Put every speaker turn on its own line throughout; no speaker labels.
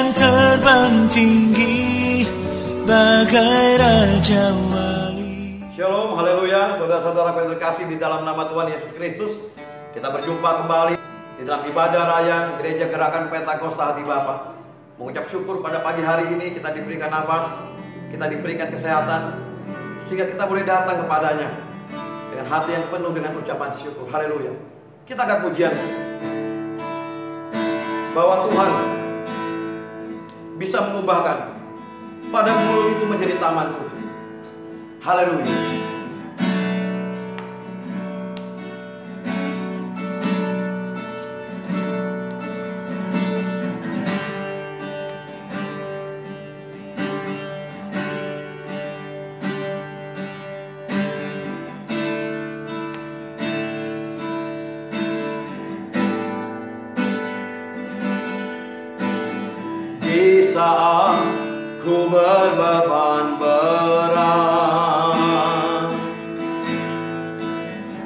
yang terbang tinggi bagai Raja Wali.
Shalom, haleluya, saudara-saudara yang terkasih di dalam nama Tuhan Yesus Kristus. Kita berjumpa kembali di dalam ibadah raya Gereja Gerakan Pentakosta Hati Bapa. Mengucap syukur pada pagi hari ini kita diberikan nafas, kita diberikan kesehatan, sehingga kita boleh datang kepadanya dengan hati yang penuh dengan ucapan syukur. Haleluya. Kita akan pujian bahwa Tuhan bisa mengubahkan padang gurun itu menjadi taman Tuhan. Haleluya. Di saat ku berbeban berat,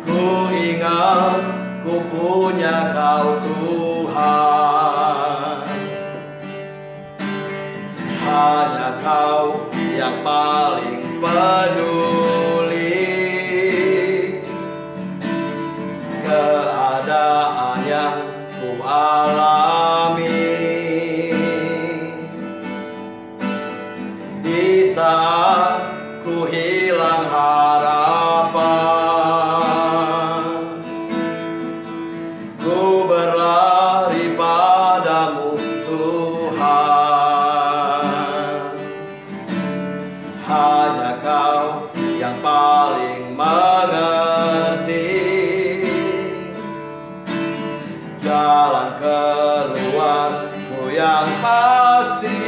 ku ingat ku punya Kau Tuhan. Hanya Kau yang paling peduli keadaan yang ku alami. Di saat ku hilang harapan, ku berlari padamu Tuhan. Hanya Kau yang paling mengerti jalan keluarku yang pasti.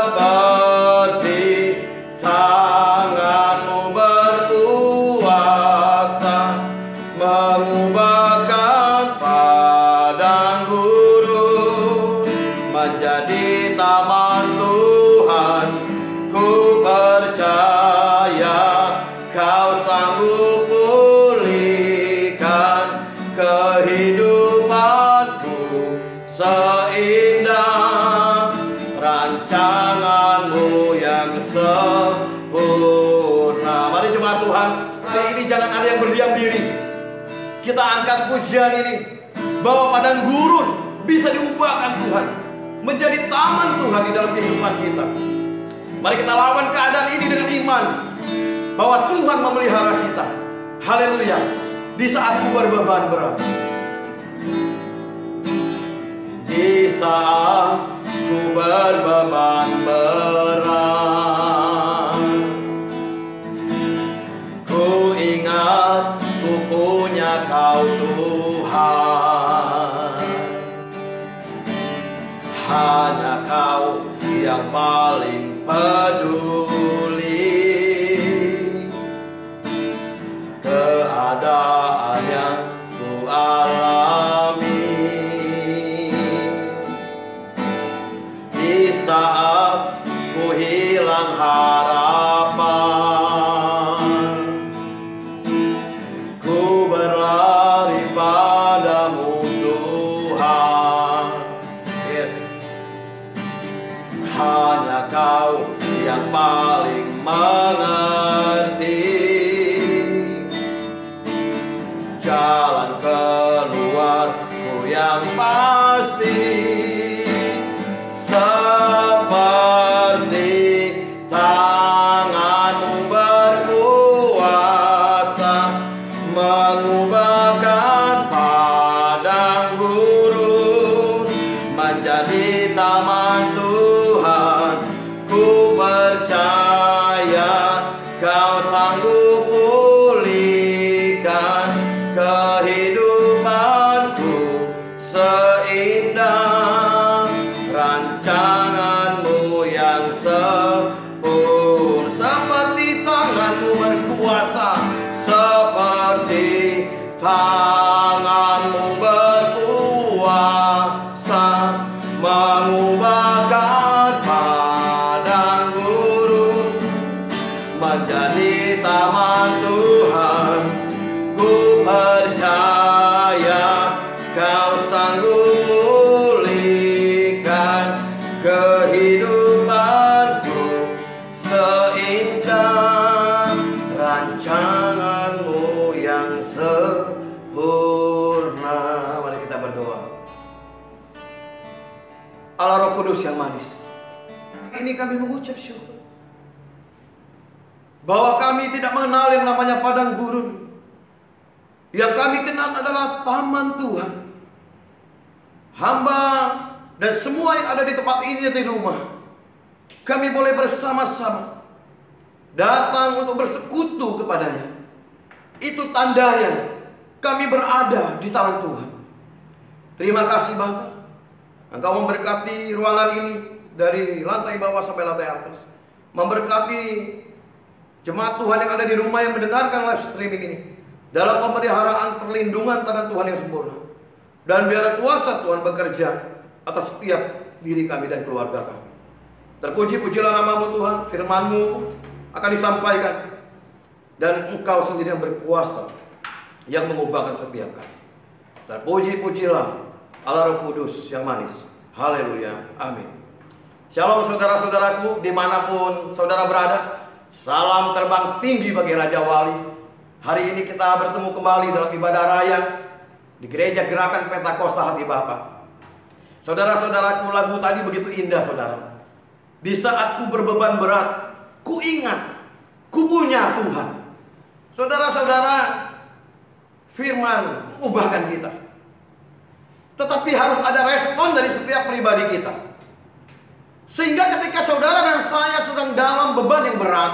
Seperti tangan-Mu berkuasa mengubahkan padang gurun menjadi taman Tuhan. Ku percaya Kau sanggup pulihkan kehidupanku seindah rancangan-Mu yang sempurna. Mari jemaat Tuhan, hari ini jangan ada yang berdiam diri. Kita angkat pujian ini bahwa padang gurun bisa diubahkan Tuhan menjadi taman Tuhan di dalam kehidupan kita. Mari kita lawan keadaan ini dengan iman bahwa Tuhan memelihara kita. Haleluya. Di saat ku berbeban berat, di saat ku berbeban berat, ku ingat ku punya Kau Tuhan. Hanya Kau yang paling peduli keadaan yang ku alami. Di saat ku hilang harapan, ku berlari padamu Tuhan. Yes. Hanya Kau yang paling mengerti jalan keluarku yang pasti. Seperti tangan-Mu berkuasa mengubahkan padang gurun menjadi taman Tuhan. Ku percaya Kau sanggup pulihkan kehidupanku seindah rancangan-Mu yang sempurna. Seperti tangan-Mu berkuasa, seperti tangan-Mu berkuasa mengubahkan padang gurun menjadi taman Tuhan. Ku percaya Kau sanggup pulih kehidupanku seindah rancanganmu yang sempurna. Mari kita berdoa. Allah Roh Kudus yang manis, ini kami mengucap syukur bahwa kami tidak mengenal yang namanya padang gurun. Yang kami kenal adalah taman Tuhan. Hamba dan semua yang ada di tempat ini di rumah, kami boleh bersama-sama datang untuk bersekutu kepadanya. Itu tandanya kami berada di tangan Tuhan. Terima kasih Bapa, Engkau memberkati ruangan ini dari lantai bawah sampai lantai atas. Memberkati jemaat Tuhan yang ada di rumah yang mendengarkan live streaming ini, dalam pemeliharaan perlindungan tangan Tuhan yang sempurna. Dan biar kuasa Tuhan bekerja atas setiap diri kami dan keluarga kami. Terpuji-pujilah nama-Mu Tuhan, firman-Mu akan disampaikan, dan Engkau sendiri yang berkuasa yang mengubahkan setiap kami. Terpuji-pujilah Allah Roh Kudus yang manis. Haleluya, amin. Shalom saudara-saudaraku, dimanapun saudara berada. Salam terbang tinggi bagi Raja Wali. Hari ini kita bertemu kembali dalam ibadah raya di Gereja Gerakan Pentakosta Hati Bapa. Saudara-saudaraku, lagu tadi begitu indah saudara. Di saat ku berbeban berat, ku ingat ku punya Tuhan. Saudara-saudara, firman mengubahkan kita. Tetapi harus ada respon dari setiap pribadi kita. Sehingga ketika saudara dan saya sedang dalam beban yang berat,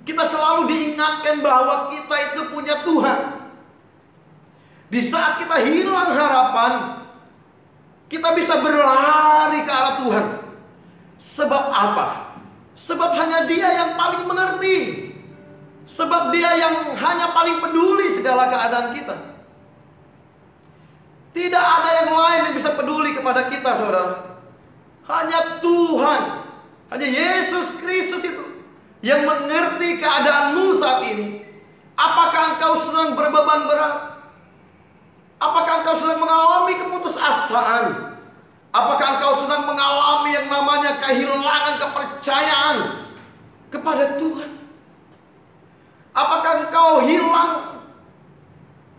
kita selalu diingatkan bahwa kita itu punya Tuhan. Di saat kita hilang harapan, kita bisa berlari ke arah Tuhan. Sebab apa? Sebab hanya Dia yang paling mengerti. Sebab Dia yang hanya paling peduli segala keadaan kita. Tidak ada yang lain yang bisa peduli kepada kita, saudara. Hanya Tuhan, hanya Yesus Kristus itu yang mengerti keadaanmu saat ini. Apakah engkau sedang berbeban berat? Apakah engkau sedang mengalami keputusasaan? Apakah engkau sedang mengalami yang namanya kehilangan kepercayaan kepada Tuhan? Apakah engkau hilang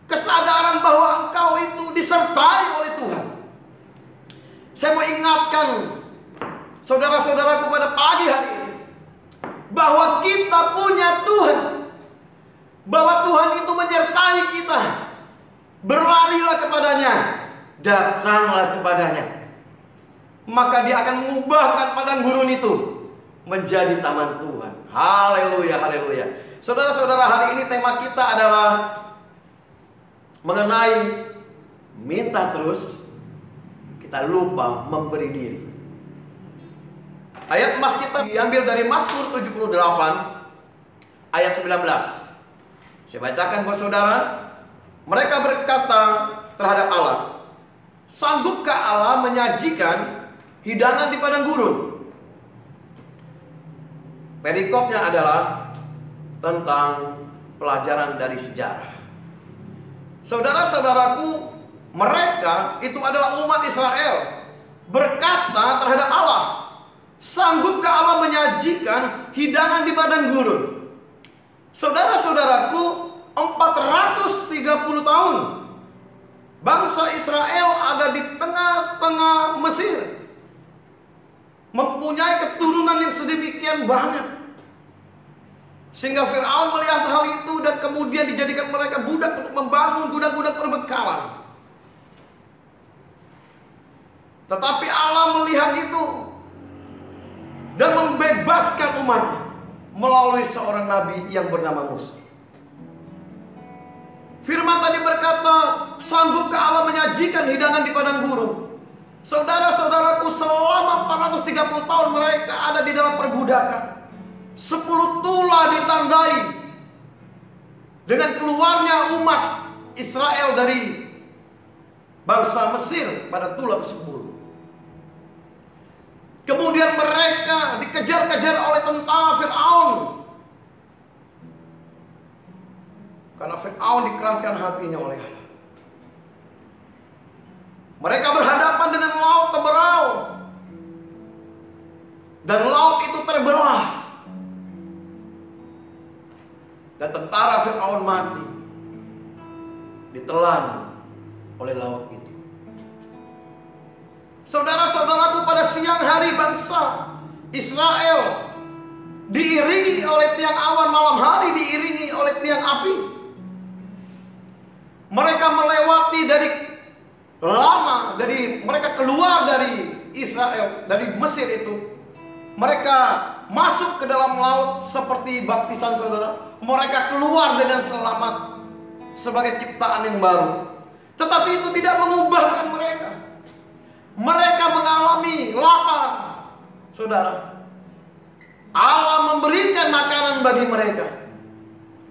kesadaran bahwa engkau itu disertai oleh Tuhan? Saya mau ingatkan saudara-saudaraku pada pagi hari ini bahwa kita punya Tuhan, bahwa Tuhan itu menyertai kita. Berlarilah kepadanya, datanglah kepadanya, maka Dia akan mengubahkan padang gurun itu menjadi taman Tuhan. Haleluya, haleluya. Saudara-saudara, hari ini tema kita adalah mengenai minta terus, kita lupa memberi diri. Ayat emas kita diambil dari Mazmur 78 ayat 19. Saya bacakan buat saudara. Mereka berkata terhadap Allah, sanggupkah Allah menyajikan hidangan di padang gurun? Perikopnya adalah tentang pelajaran dari sejarah. Saudara-saudaraku, mereka itu adalah umat Israel, berkata terhadap Allah, sanggupkah Allah menyajikan hidangan di padang gurun? Saudara-saudaraku, 430 tahun bangsa Israel ada di tengah-tengah Mesir, mempunyai keturunan yang sedemikian banyak, sehingga Fir'aun melihat hal itu dan kemudian dijadikan mereka budak untuk membangun gudang-gudang perbekalan. Tetapi Allah melihat itu dan membebaskan umatnya melalui seorang nabi yang bernama Musa. Firman tadi berkata, sanggupkah Allah menyajikan hidangan di padang gurun? Saudara-saudaraku, selama 430 tahun mereka ada di dalam perbudakan. 10 tulah ditandai dengan keluarnya umat Israel dari bangsa Mesir pada tulah ke-10. Kemudian mereka dikejar-kejar oleh tentara Fir'aun, karena Fir'aun dikeraskan hatinya oleh Allah. Mereka berhadapan dengan laut Teberau. Dan laut itu terbelah. Dan tentara Firaun mati, ditelan oleh laut itu. Saudara-saudaraku, pada siang hari bangsa Israel diiringi oleh tiang awan, malam hari diiringi oleh tiang api. Mereka melewati mereka keluar dari Israel, dari Mesir itu. Mereka masuk ke dalam laut seperti baptisan saudara. Mereka keluar dengan selamat sebagai ciptaan yang baru. Tetapi itu tidak mengubahkan mereka. Mereka mengalami lapar, saudara. Allah memberikan makanan bagi mereka.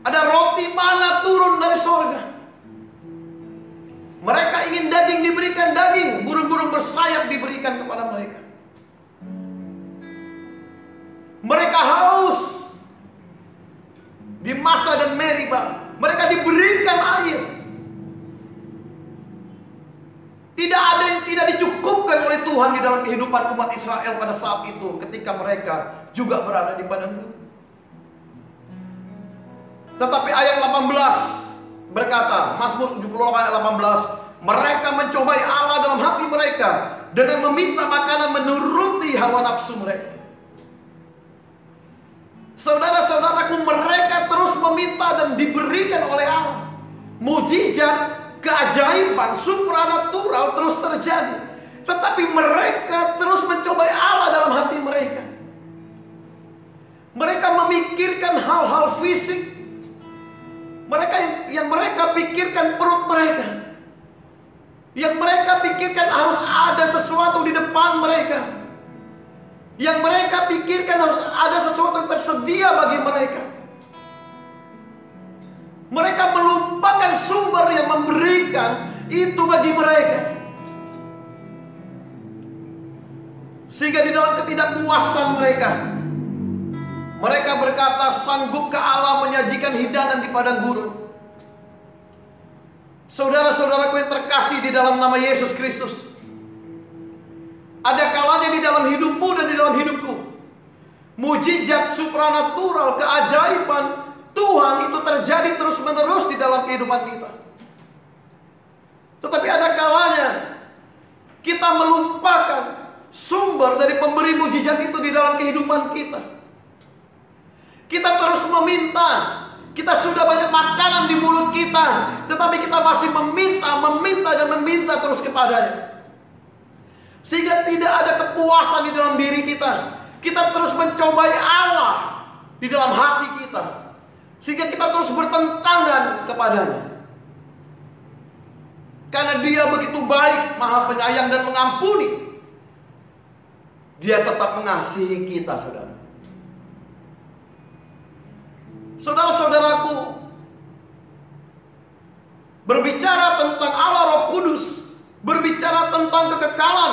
Ada roti mana turun dari sorga. Mereka ingin daging, diberikan daging. Burung-burung bersayap diberikan kepada mereka. Mereka haus di Masa dan Meriba. Mereka diberikan air. Tidak ada yang tidak dicukupkan oleh Tuhan di dalam kehidupan umat Israel pada saat itu, ketika mereka juga berada di padang gurun. Tetapi ayat 18 berkata, Mazmur 78 ayat 18, mereka mencobai Allah dalam hati mereka dengan meminta makanan menuruti hawa nafsu mereka. Saudara-saudaraku, mereka terus meminta dan diberikan oleh Allah. Mujizat, keajaiban, supranatural terus terjadi. Tetapi mereka terus mencobai Allah dalam hati mereka. Mereka memikirkan hal-hal fisik. Yang mereka pikirkan perut mereka. Yang mereka pikirkan harus ada sesuatu di depan mereka. Yang mereka pikirkan harus ada sesuatu yang tersedia bagi mereka. Mereka melupakan sumber yang memberikan itu bagi mereka. Sehingga di dalam ketidakpuasan mereka, mereka berkata, sanggupkah Allah menyajikan hidangan di padang gurun? Saudara-saudaraku yang terkasih di dalam nama Yesus Kristus, ada kalanya di dalam hidupmu dan di dalam hidupku, mujizat, supranatural, keajaiban Tuhan itu terjadi terus-menerus di dalam kehidupan kita. Tetapi ada kalanya kita melupakan sumber dari pemberi mujizat itu di dalam kehidupan kita. Kita terus meminta. Kita sudah banyak makanan di mulut kita, tetapi kita masih meminta dan meminta terus kepadanya. Sehingga tidak ada kepuasan di dalam diri kita. Kita terus mencobai Allah di dalam hati kita. Sehingga kita terus bertentangan kepadanya. Karena Dia begitu baik, Maha Penyayang dan mengampuni, Dia tetap mengasihi kita, saudara. Saudara-saudaraku, berbicara tentang Allah Roh Kudus, berbicara tentang kekekalan,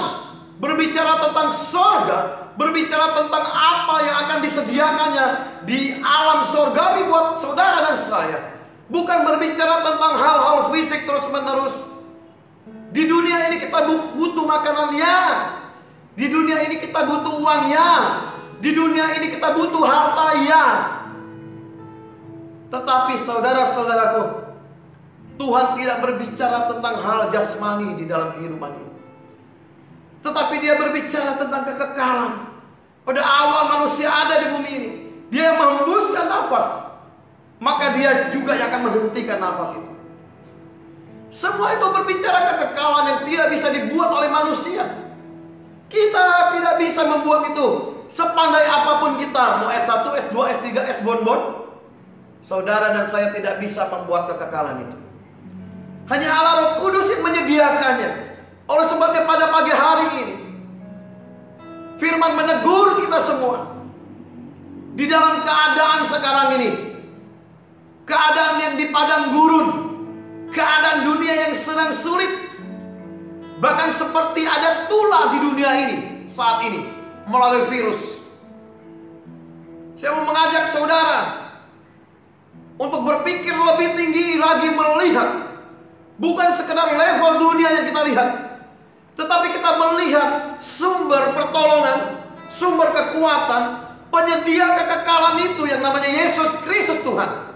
berbicara tentang sorga, berbicara tentang apa yang akan disediakannya di alam sorgawi buat saudara dan saya. Bukan berbicara tentang hal-hal fisik terus-menerus. Di dunia ini kita butuh makanan, ya. Di dunia ini kita butuh uang, ya. Di dunia ini kita butuh harta, ya. Tetapi saudara-saudaraku, Tuhan tidak berbicara tentang hal jasmani di dalam kehidupan ini. Tetapi Dia berbicara tentang kekekalan. Pada awal manusia ada di bumi ini, Dia yang menghembuskan nafas, maka Dia juga yang akan menghentikan nafas itu. Semua itu berbicara kekekalan yang tidak bisa dibuat oleh manusia. Kita tidak bisa membuat itu. Sepandai apapun kita, mau S1, S2, S3, S bonbon, saudara dan saya tidak bisa membuat kekekalan itu. Hanya Allah Roh Kudus yang menyediakannya. Oleh sebabnya pada pagi hari ini, firman menegur kita semua. Di dalam keadaan sekarang ini, keadaan yang di padang gurun, keadaan dunia yang sedang sulit, bahkan seperti ada tulah di dunia ini saat ini melalui virus. Saya mau mengajak saudara untuk berpikir lebih tinggi lagi, melihat bukan sekedar level dunia yang kita lihat, tetapi kita melihat sumber pertolongan, sumber kekuatan, penyedia kekekalan itu yang namanya Yesus Kristus Tuhan.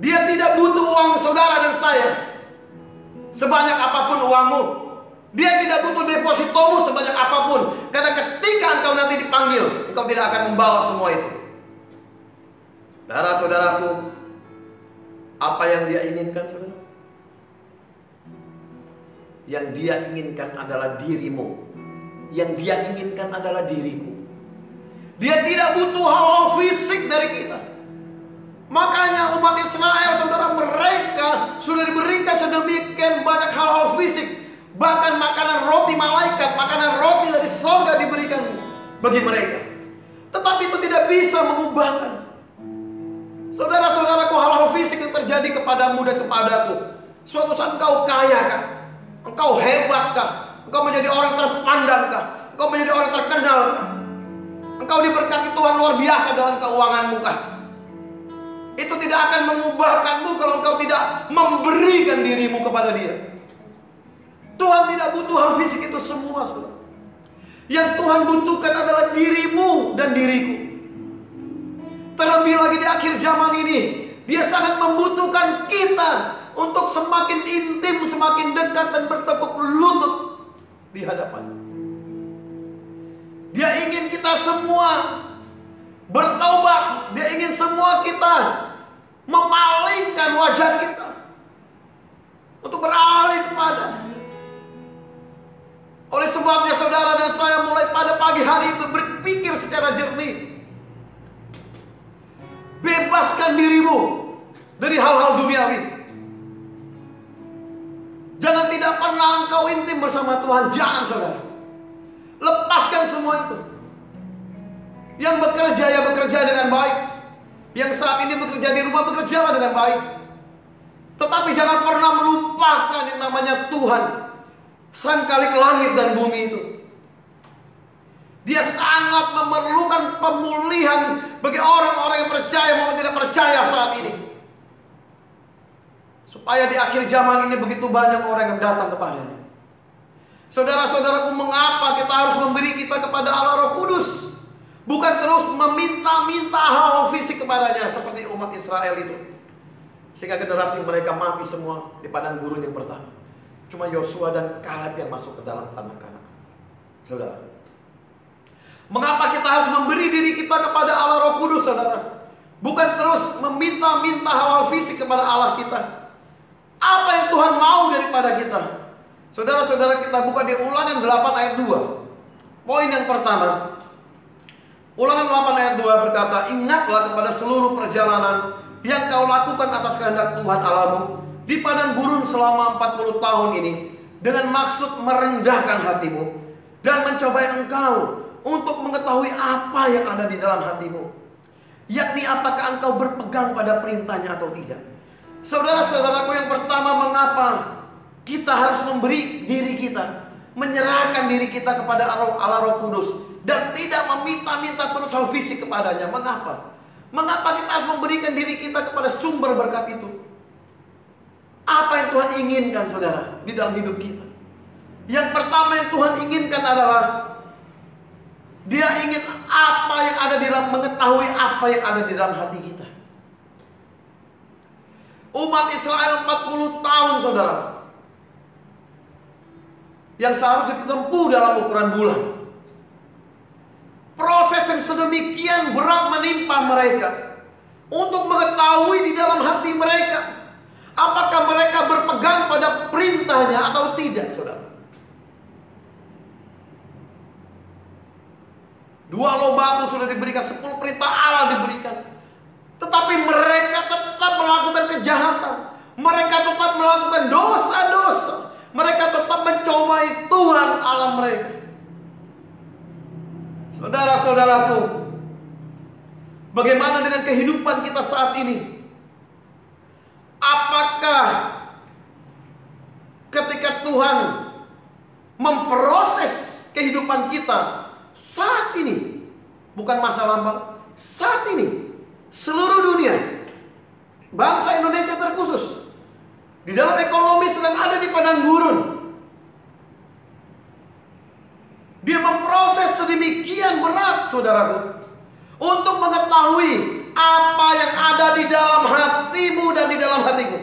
Dia tidak butuh uang saudara dan saya sebanyak apapun uangmu. Dia tidak butuh depositomu sebanyak apapun. Karena ketika engkau nanti dipanggil, engkau tidak akan membawa semua itu. Saudara-saudaraku, apa yang dia inginkan, saudara? Yang dia inginkan adalah dirimu. Yang dia inginkan adalah diriku. Dia tidak butuh hal-hal fisik dari kita. Makanya umat Israel, saudara, mereka sudah diberikan sedemikian banyak hal-hal fisik. Bahkan makanan roti malaikat, makanan roti dari surga diberikan bagi mereka. Tetapi itu tidak bisa mengubahkan, saudara-saudaraku, hal-hal fisik yang terjadi kepadamu dan kepadaku. Suatu saat engkau kaya kah? Engkau hebat kah? Engkau menjadi orang terpandang kah? Engkau menjadi orang terkenal kah? Engkau diberkati Tuhan luar biasa dalam keuanganmu kah? Itu tidak akan mengubahkanmu kalau engkau tidak memberikan dirimu kepada Dia. Tuhan tidak butuh hal fisik itu semua, saudara. Yang Tuhan butuhkan adalah dirimu dan diriku. Terlebih lagi di akhir zaman ini, Dia sangat membutuhkan kita untuk semakin intim, semakin dekat dan bertekuk lutut di hadapan. Dia ingin kita semua bertobat. Dia ingin semua kita memalingkan wajah kita untuk beralih kepada. Oleh sebabnya saudara dan saya mulai pada pagi hari itu berpikir secara jernih. Bebaskan dirimu dari hal-hal duniawi. Jangan tidak pernah engkau intim bersama Tuhan. Jangan, saudara. Lepaskan semua itu. Yang bekerja, ya bekerja dengan baik. Yang saat ini bekerja di rumah, bekerjalah dengan baik. Tetapi jangan pernah melupakan yang namanya Tuhan, Sang Khalik langit dan bumi itu. Dia sangat memerlukan pemulihan bagi orang-orang yang percaya maupun tidak percaya saat ini. Supaya di akhir zaman ini begitu banyak orang yang datang kepadanya. Saudara-saudaraku, mengapa kita harus memberi kita kepada Allah Roh Kudus? Bukan terus meminta-minta hal fisik kepadanya seperti umat Israel itu. Sehingga generasi mereka mati semua di padang gurun yang pertama. Cuma Yosua dan Kaleb yang masuk ke dalam tanah Kanaan. Saudara, mengapa kita harus memberi diri kita kepada Allah Roh Kudus, saudara? Bukan terus meminta-minta hal fisik kepada Allah kita. Apa yang Tuhan mau daripada kita? Saudara-saudara, kita buka di Ulangan 8 ayat 2. Poin yang pertama, Ulangan 8 ayat 2 berkata, ingatlah kepada seluruh perjalanan yang kau lakukan atas kehendak Tuhan Allahmu di padang gurun selama 40 tahun ini, dengan maksud merendahkan hatimu dan mencobai engkau untuk mengetahui apa yang ada di dalam hatimu, yakni apakah engkau berpegang pada perintahnya atau tidak. Saudara-saudaraku, yang pertama, mengapa kita harus memberi diri kita, menyerahkan diri kita kepada Allah Roh Kudus dan tidak meminta-minta terus hal fisik kepadanya? Mengapa? Mengapa kita harus memberikan diri kita kepada sumber berkat itu? Apa yang Tuhan inginkan, saudara, di dalam hidup kita? Yang pertama yang Tuhan inginkan adalah Dia ingin apa yang ada di dalam, mengetahui apa yang ada di dalam hati kita. Umat Israel 40 tahun, saudara, yang seharusnya ditempuh dalam ukuran bulan. Proses yang sedemikian berat menimpa mereka untuk mengetahui di dalam hati mereka apakah mereka berpegang pada perintahnya atau tidak, saudara. 2 loh batu sudah diberikan, 10 perintah Allah diberikan. Tetapi mereka tetap melakukan kejahatan. Mereka tetap melakukan dosa-dosa. Mereka tetap mencobai Tuhan Allah mereka. Saudara-saudaraku, bagaimana dengan kehidupan kita saat ini? Apakah ketika Tuhan memproses kehidupan kita saat ini, bukan masa lampau, saat ini, seluruh dunia, bangsa Indonesia terkhusus, di dalam ekonomi sedang ada di padang gurun. Dia memproses sedemikian berat, saudaraku, untuk mengetahui apa yang ada di dalam hatimu dan di dalam hatiku.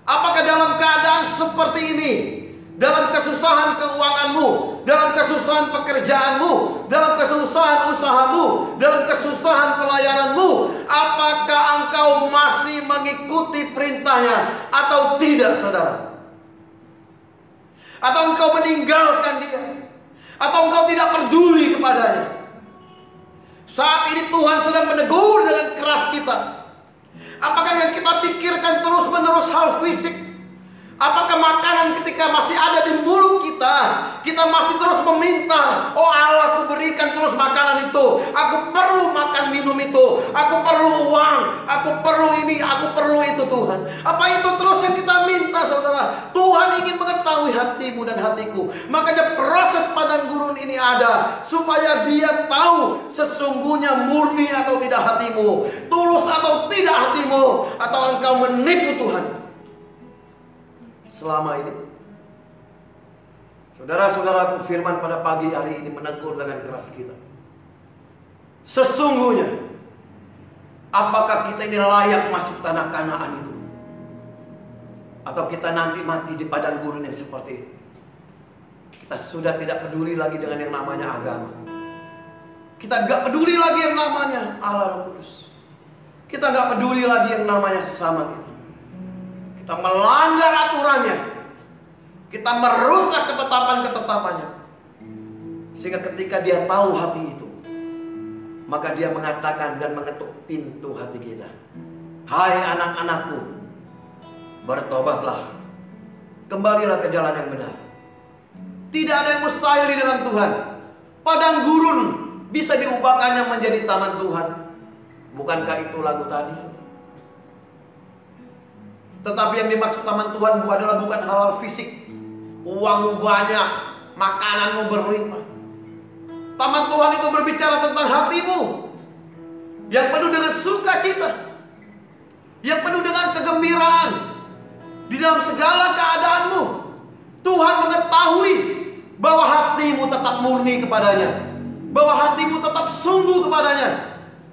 Apakah dalam keadaan seperti ini, dalam kesusahan keuanganmu, dalam kesusahan pekerjaanmu, dalam kesusahan usahamu, dalam kesusahan pelayananmu, apakah engkau masih mengikuti perintahnya atau tidak, saudara? Atau engkau meninggalkan dia, atau engkau tidak peduli kepadanya? Saat ini Tuhan sedang menegur dengan keras kita. Apakah yang kita pikirkan terus-menerus hal fisik? Apakah makanan ketika masih ada di mulut kita masih terus meminta, oh Allah, aku berikan terus makanan itu, aku perlu makan minum itu, aku perlu uang, aku perlu ini, aku perlu itu, Tuhan. Apa itu terus yang kita minta, saudara? Tuhan ingin mengetahui hatimu dan hatiku. Makanya proses padang gurun ini ada, supaya dia tahu sesungguhnya murni atau tidak hatimu, tulus atau tidak hatimu, atau engkau menipu Tuhan selama ini. Saudara-saudaraku, firman pada pagi hari ini menegur dengan keras kita. Sesungguhnya, apakah kita ini layak masuk tanah Kanaan itu? Atau kita nanti mati di padang gurun yang seperti itu? Kita sudah tidak peduli lagi dengan yang namanya agama. Kita gak peduli lagi yang namanya Allah Roh Kudus. Kita gak peduli lagi yang namanya sesama kita. Kita melanggar aturannya. Kita merusak ketetapan-ketetapannya. Sehingga ketika dia tahu hati itu, maka dia mengatakan dan mengetuk pintu hati kita. Hai anak-anakku, bertobatlah, kembalilah ke jalan yang benar. Tidak ada yang mustahil di dalam Tuhan. Padang gurun bisa diubahkannya menjadi taman Tuhan. Bukankah itu lagu tadi? Tetapi yang dimaksud taman Tuhan adalah bukan hal-hal fisik. Uangmu banyak, makananmu berlimpah. Taman Tuhan itu berbicara tentang hatimu, yang penuh dengan sukacita, yang penuh dengan kegembiraan. Di dalam segala keadaanmu, Tuhan mengetahui bahwa hatimu tetap murni kepadanya, bahwa hatimu tetap sungguh kepadanya.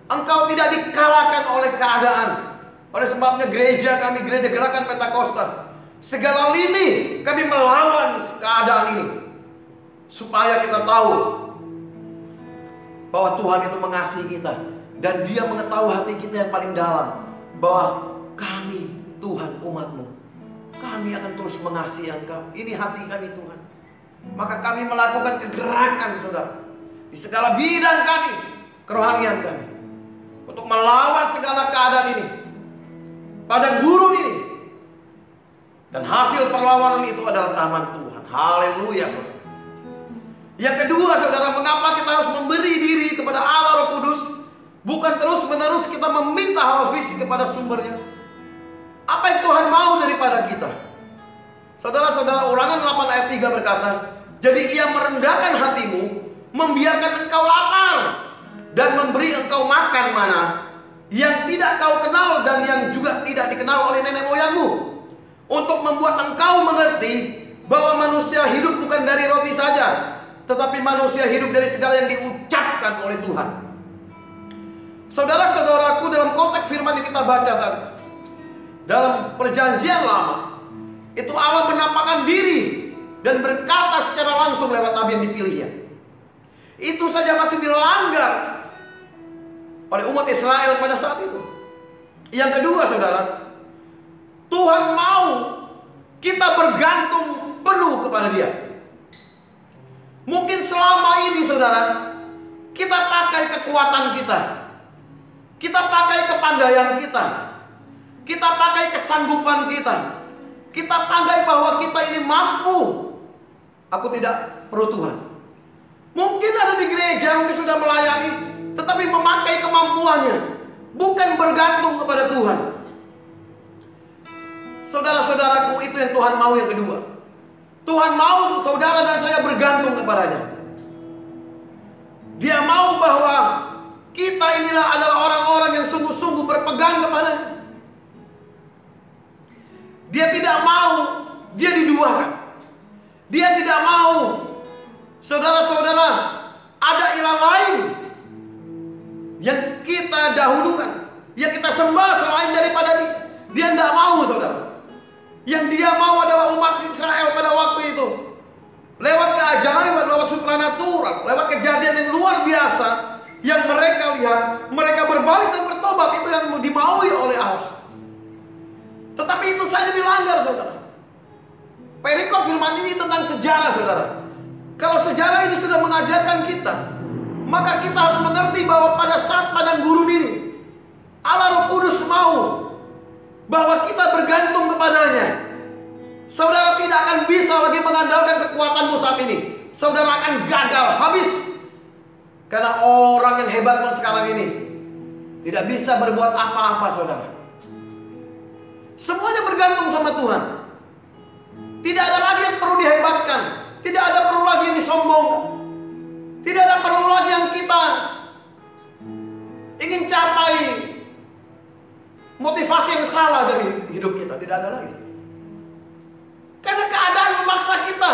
Engkau tidak dikalahkan oleh keadaan. Oleh sebabnya gereja kami, gereja Gerakan Pentakosta, segala lini kami melawan keadaan ini, supaya kita tahu bahwa Tuhan itu mengasihi kita, dan Dia mengetahui hati kita yang paling dalam, bahwa kami, Tuhan, umat-Mu, kami akan terus mengasihi Engkau. Ini hati kami, Tuhan. Maka kami melakukan kegerakan, saudara, di segala bidang kami, kerohanian kami, untuk melawan segala keadaan ini, padang gurun ini. Dan hasil perlawanan itu adalah taman Tuhan. Haleluya, saudara. Yang kedua, saudara, mengapa kita harus memberi diri kepada Allah Roh Kudus? Bukan terus-menerus kita meminta hal fisik kepada sumbernya. Apa yang Tuhan mau daripada kita? Saudara-saudara, Ulangan 8 ayat 3 berkata, jadi Ia merendahkan hatimu, membiarkan engkau lapar, dan memberi engkau makan mana yang tidak kau kenal dan yang juga tidak dikenal oleh nenek moyangmu, untuk membuat engkau mengerti bahwa manusia hidup bukan dari roti saja, tetapi manusia hidup dari segala yang diucapkan oleh Tuhan. Saudara-saudaraku, dalam konteks firman yang kita baca tadi, dalam perjanjian lama, itu Allah menampakkan diri dan berkata secara langsung lewat nabi yang dipilihnya. Itu saja masih dilanggar oleh umat Israel pada saat itu. Yang kedua, saudara, Tuhan mau kita bergantung penuh kepada Dia. Mungkin selama ini, saudara, kita pakai kekuatan kita, kita pakai kepandaian kita, kita pakai kesanggupan kita, kita pakai bahwa kita ini mampu. Aku tidak perlu Tuhan. Mungkin ada di gereja mungkin sudah melayani, tetapi memakai kemampuannya, bukan bergantung kepada Tuhan. Saudara-saudaraku, itu yang Tuhan mau yang kedua. Tuhan mau saudara dan saya bergantung kepadanya. Dia mau bahwa kita inilah adalah orang-orang yang sungguh-sungguh berpegang kepadanya. Dia tidak mau dia diduakan. Dia tidak mau saudara-saudara yang kita dahulukan, yang kita sembah selain daripada Dia. Dia tidak mau, saudara. Yang Dia mau adalah umat Israel pada waktu itu. Lewat keajaiban, lewat supranatural, lewat kejadian yang luar biasa yang mereka lihat, mereka berbalik dan bertobat, itu yang dimaui oleh Allah. Tetapi itu saja dilanggar, saudara. Perikop firman ini tentang sejarah, saudara. Kalau sejarah ini sudah mengajarkan kita, maka kita harus mengerti bahwa pada saat padang gurun ini, Allah Roh Kudus mau bahwa kita bergantung kepadanya. Saudara tidak akan bisa lagi mengandalkan kekuatanmu saat ini. Saudara akan gagal habis. Karena orang yang hebat pun sekarang ini tidak bisa berbuat apa-apa, saudara. Semuanya bergantung sama Tuhan. Tidak ada lagi yang perlu dihebatkan. Tidak ada perlu lagi yang disombongkan. Tidak ada perlu lagi yang kita ingin capai motivasi yang salah dari hidup kita. Tidak ada lagi. Karena keadaan memaksa kita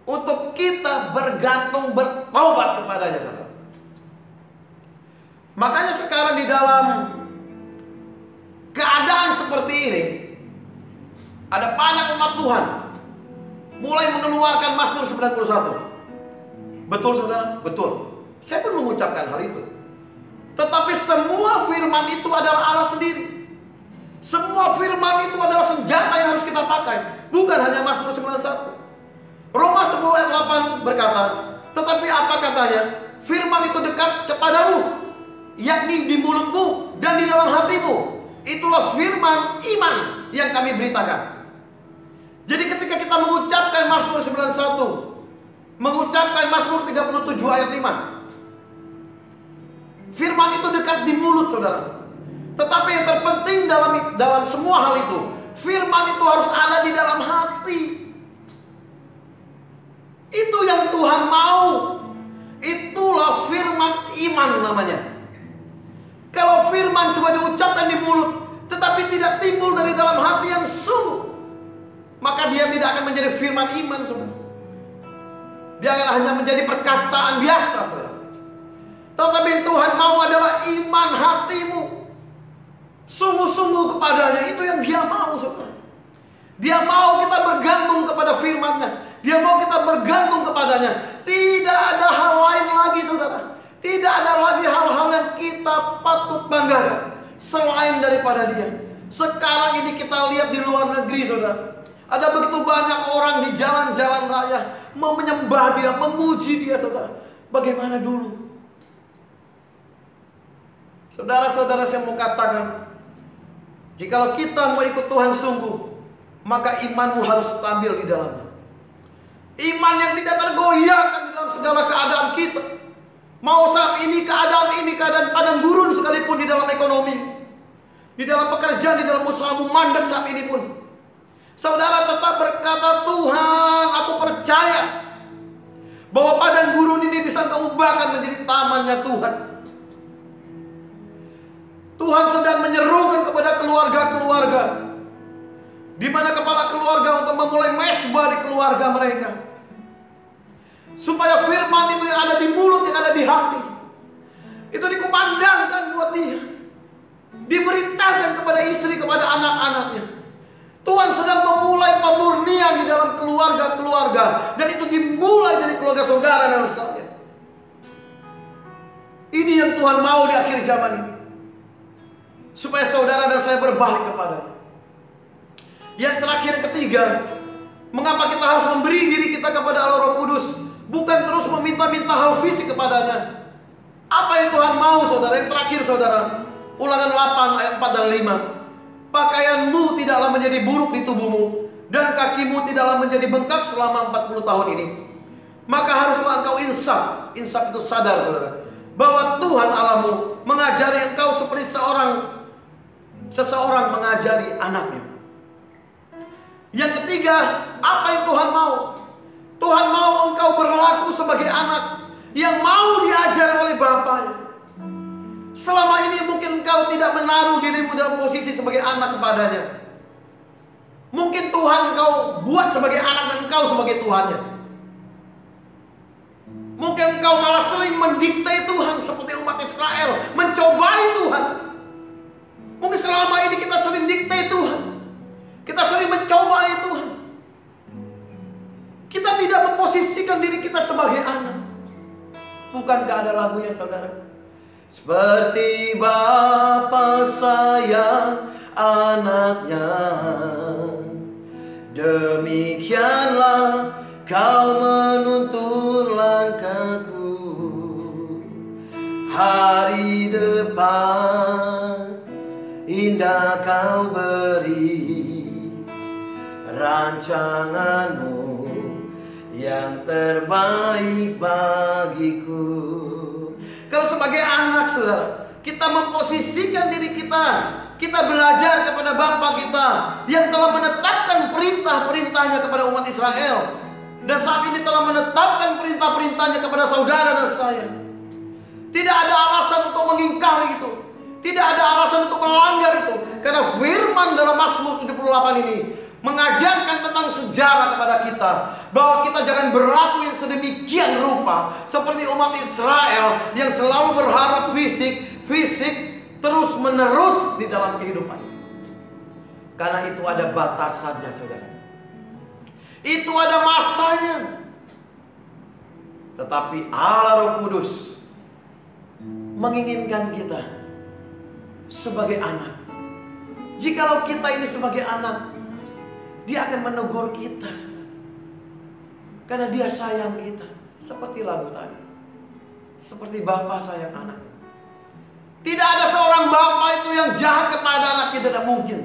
untuk kita bergantung, bertobat kepadanya, saudara. Makanya sekarang di dalam keadaan seperti ini, ada banyak umat Tuhan mulai mengeluarkan Mazmur 91. Betul, saudara? Betul. Saya pun mengucapkan hal itu. Tetapi semua firman itu adalah Allah sendiri. Semua firman itu adalah senjata yang harus kita pakai. Bukan hanya Mazmur 91. Roma 10 ayat 8 berkata, tetapi apa katanya? Firman itu dekat kepadamu, yakni di mulutmu dan di dalam hatimu. Itulah firman iman yang kami beritakan. Jadi ketika kita mengucapkan Mazmur 91, mengucapkan Mazmur 37 ayat 5, firman itu dekat di mulut, saudara. Tetapi yang terpenting dalam semua hal itu, firman itu harus ada di dalam hati. Itu yang Tuhan mau. Itulah firman iman namanya. Kalau firman cuma diucapkan di mulut, tetapi tidak timbul dari dalam hati yang sungguh, maka dia tidak akan menjadi firman iman, saudara. Dia akan hanya menjadi perkataan biasa, saudara. Tetapi yang Tuhan mau adalah iman hatimu, sungguh-sungguh kepadanya. Itu yang Dia mau, saudara. Dia mau kita bergantung kepada firman-Nya. Dia mau kita bergantung kepadanya. Tidak ada hal lain lagi, saudara. Tidak ada lagi hal-hal yang kita patut banggakan selain daripada Dia. Sekarang ini kita lihat di luar negeri, saudara. Ada begitu banyak orang di jalan-jalan raya mau menyembah Dia, memuji Dia, saudara. Bagaimana dulu? Saudara-saudara, saya mau katakan, jikalau kita mau ikut Tuhan sungguh, maka imanmu harus stabil di dalamnya. Iman yang tidak tergoyahkan dalam segala keadaan kita. Mau saat ini keadaan padang gurun sekalipun, di dalam ekonomi, di dalam pekerjaan, di dalam usahamu mandek saat ini pun, saudara tetap berkata, Tuhan, aku percaya bahwa padang gurun ini bisa Engkau ubahkan menjadi tamannya Tuhan. Tuhan sedang menyerukan kepada keluarga-keluarga, di mana kepala keluarga untuk memulai mesbah di keluarga mereka, supaya firman itu yang ada di mulut, yang ada di hati, itu dikumandangkan buat dia, diberitakan kepada istri, kepada anak-anaknya. Tuhan sedang memulai pemurnian di dalam keluarga-keluarga, dan itu dimulai dari keluarga saudara dan saya. Ini yang Tuhan mau di akhir zaman ini, supaya saudara dan saya berbalik kepadanya. Yang terakhir, ketiga, mengapa kita harus memberi diri kita kepada Allah Roh Kudus, bukan terus meminta-minta hal fisik kepadanya. Apa yang Tuhan mau, saudara? Yang terakhir, saudara, Ulangan 8 ayat 4 dan 5. Pakaianmu tidaklah menjadi buruk di tubuhmu, dan kakimu tidaklah menjadi bengkak selama 40 tahun ini. Maka haruslah engkau insaf. Insaf itu sadar, saudara, bahwa Tuhan Allahmu mengajari engkau seperti seseorang mengajari anaknya. Yang ketiga, apa yang Tuhan mau? Tuhan mau engkau berlaku sebagai anak yang mau diajar oleh bapaknya. Selama ini mungkin engkau tidak menaruh dirimu dalam posisi sebagai anak kepadanya. Mungkin Tuhan engkau buat sebagai anak dan engkau sebagai Tuhannya. Mungkin engkau malah sering mendikte Tuhan seperti umat Israel, mencobai Tuhan. Mungkin selama ini kita sering dikte Tuhan, kita sering mencobai Tuhan. Kita tidak memposisikan diri kita sebagai anak. Bukankah ada lagunya, saudara? Seperti Bapa sayang anaknya, demikianlah kau menuntun langkahku. Hari depan indah kau beri, rancanganmu yang terbaik bagiku. Kalau sebagai anak, saudara, kita memposisikan diri kita, kita belajar kepada Bapa kita yang telah menetapkan perintah-perintahnya kepada umat Israel, dan saat ini telah menetapkan perintah-perintahnya kepada saudara dan saya. Tidak ada alasan untuk mengingkari itu, tidak ada alasan untuk melanggar itu, karena firman dalam Mazmur 78 ini mengajarkan tentang sejarah kepada kita, bahwa kita jangan berlaku yang sedemikian rupa seperti umat Israel yang selalu berharap fisik terus menerus di dalam kehidupan. Karena itu ada batasannya, saudara. Itu ada masanya. Tetapi Allah Roh Kudus menginginkan kita sebagai anak. Jikalau kita ini sebagai anak, Dia akan menegur kita, karena Dia sayang kita. Seperti lagu tadi, seperti Bapa sayang anak. Tidak ada seorang bapa itu yang jahat kepada anaknya, tidak mungkin.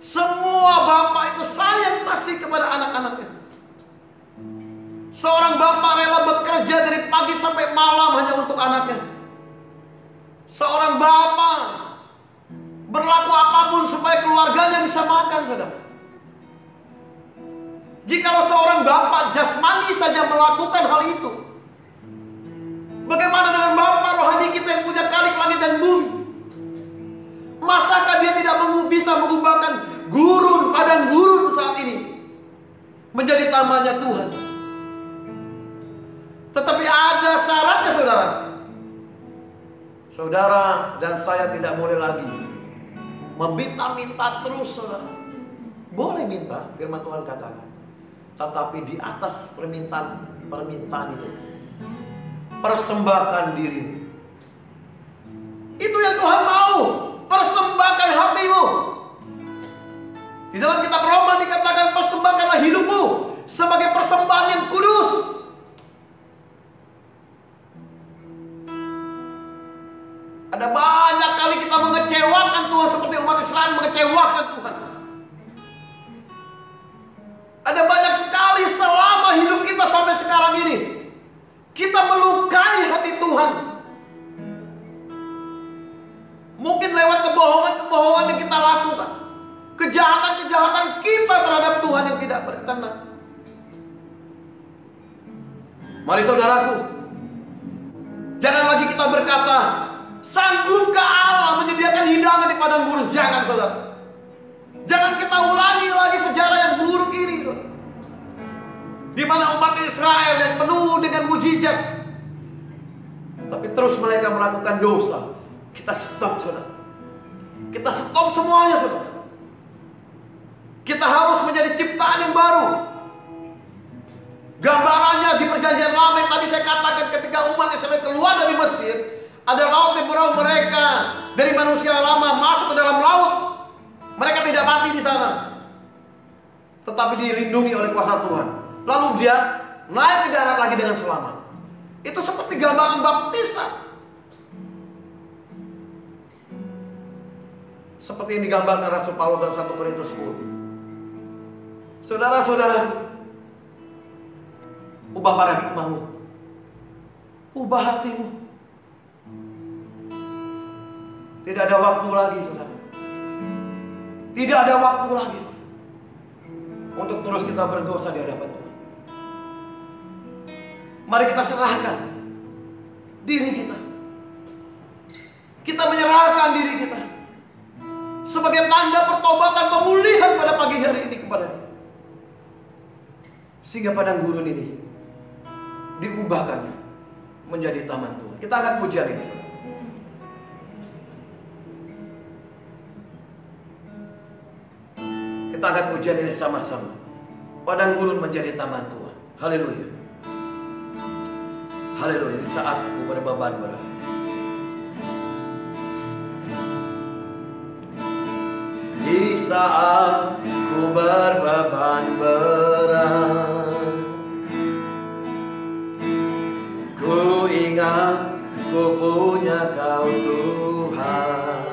Semua bapa itu sayang pasti kepada anak-anaknya. Seorang bapa rela bekerja dari pagi sampai malam hanya untuk anaknya. Seorang bapa berlaku apapun supaya keluarganya bisa makan, saudara. Jikalau seorang bapak jasmani saja melakukan hal itu, bagaimana dengan bapak rohani kita yang punya Khalik langit dan bumi? Masakah Dia tidak bisa mengubahkan gurun, padang gurun saat ini menjadi tamannya Tuhan? Tetapi ada syaratnya, saudara. Saudara dan saya tidak boleh lagi meminta-minta terus, saudara. Boleh minta, firman Tuhan katakan, tetapi di atas permintaan itu, persembahkan dirimu. Itu yang Tuhan mau. Persembahkan hatimu. Di dalam kitab Roma dikatakan, persembahkanlah hidupmu sebagai persembahan yang kudus. Ada banyak kali kita mengecewakan Tuhan seperti umat Israel mengecewakan Tuhan. Ada banyak sekali selama hidup kita sampai sekarang ini kita melukai hati Tuhan. Mungkin lewat kebohongan-kebohongan yang kita lakukan, kejahatan-kejahatan kita terhadap Tuhan yang tidak berkenan. Mari saudaraku, jangan lagi kita berkata, sanggupkah Allah menyediakan hidangan di padang gurun? Jangan, saudara. Jangan kita ulangi lagi sejarah yang buruk ini, saudara. Di mana umat Israel yang penuh dengan mujizat, tapi terus mereka melakukan dosa. Kita stop, saudara. Kita stop semuanya, saudara. Kita harus menjadi ciptaan yang baru. Gambarannya di perjanjian lama yang tadi saya katakan, ketika umat Israel keluar dari Mesir, ada laut yang berau mereka dari manusia lama masuk ke dalam laut. Mereka tidak mati di sana, tetapi dilindungi oleh kuasa Tuhan. Lalu dia naik ke darat lagi dengan selamat. Itu seperti gambaran baptisan, seperti yang digambarkan Rasul Paulus dalam 1 Korintus 10. Saudara-saudara, ubah paradigmamu, ubah hatimu. Tidak ada waktu lagi, saudara. Tidak ada waktu lagi, saudara, untuk terus kita berdosa di hadapan Tuhan. Mari kita serahkan diri kita. Kita menyerahkan diri kita sebagai tanda pertobatan, pemulihan pada pagi hari ini kepada Dia. Sehingga padang gurun ini diubahkannya menjadi taman Tuhan. Kita akan pujian ini, saudara. Kita akan pujian ini sama-sama. Padang gurun menjadi taman Tuhan. Haleluya. Haleluya. Di saat ku berbeban berat, di saat ku berbeban berat, ku ingat ku punya Kau Tuhan.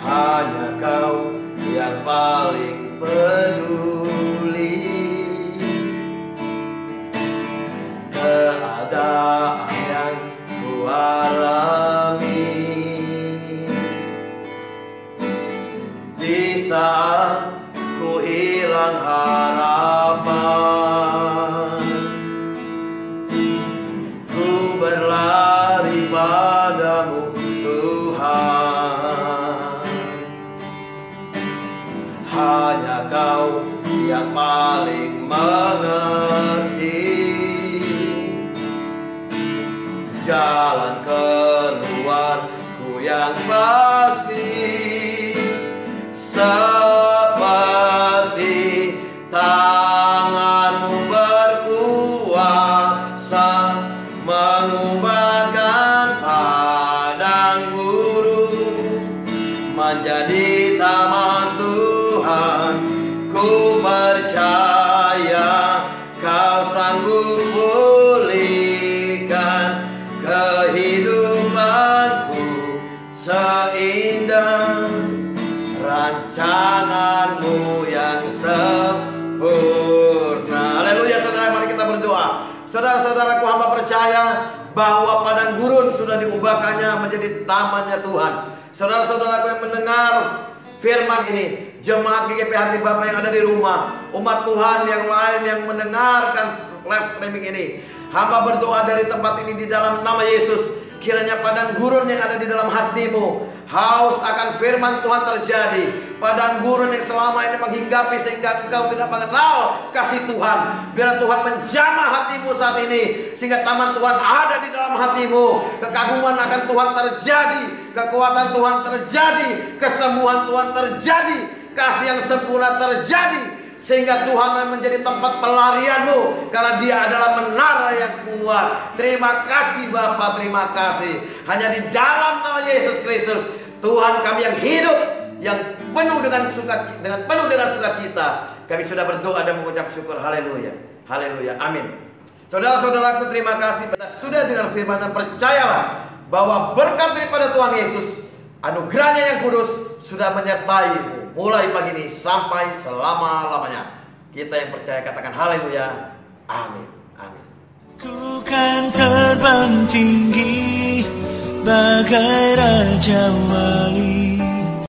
Hanya Kau yang paling peduli keadaan yang ku alami. Di saat ku hilang harapan, ku berlari padamu Tuhan. Hanya Kau yang paling mengerti jalan keluarku yang pasti. Seperti tangan-Mu berkuasa mengubahkan padang gurun menjadi taman Tuhan. Ku percaya Kau sanggup pulihkan kehidupanku seindah rancangan-Mu yang sempurna. Haleluya, saudara, mari kita berdoa. Saudara-saudaraku, hamba percaya bahwa padang gurun sudah diubahkannya menjadi tamannya Tuhan. Saudara-saudaraku yang mendengar firman ini, jemaat GKP Hati Bapa yang ada di rumah, umat Tuhan yang lain yang mendengarkan live streaming ini, hamba berdoa dari tempat ini di dalam nama Yesus. Kiranya padang gurun yang ada di dalam hatimu, haus akan firman Tuhan terjadi. Padang gurun yang selama ini menghinggapi sehingga engkau tidak mengenal kasih Tuhan, biar Tuhan menjamah hatimu saat ini, sehingga taman Tuhan ada di dalam hatimu. Kekaguman akan Tuhan terjadi, kekuatan Tuhan terjadi, kesembuhan Tuhan terjadi, kasih yang sempurna terjadi, sehingga Tuhan menjadi tempat pelarianmu, karena Dia adalah menara yang kuat. Terima kasih Bapa, terima kasih. Hanya di dalam nama Yesus Kristus, Tuhan kami yang hidup, yang penuh dengan sukacita, kami sudah berdoa dan mengucap syukur. Haleluya, haleluya, amin. Saudara-saudaraku, terima kasih. Kita sudah dengar firman dan percayalah bahwa berkat daripada Tuhan Yesus, anugerahnya yang kudus sudah menyertai mulai pagi ini sampai selama-lamanya. Kita yang percaya katakan haleluya, amin, amin.
Ku kan terbang tinggi bagai Raja Wali.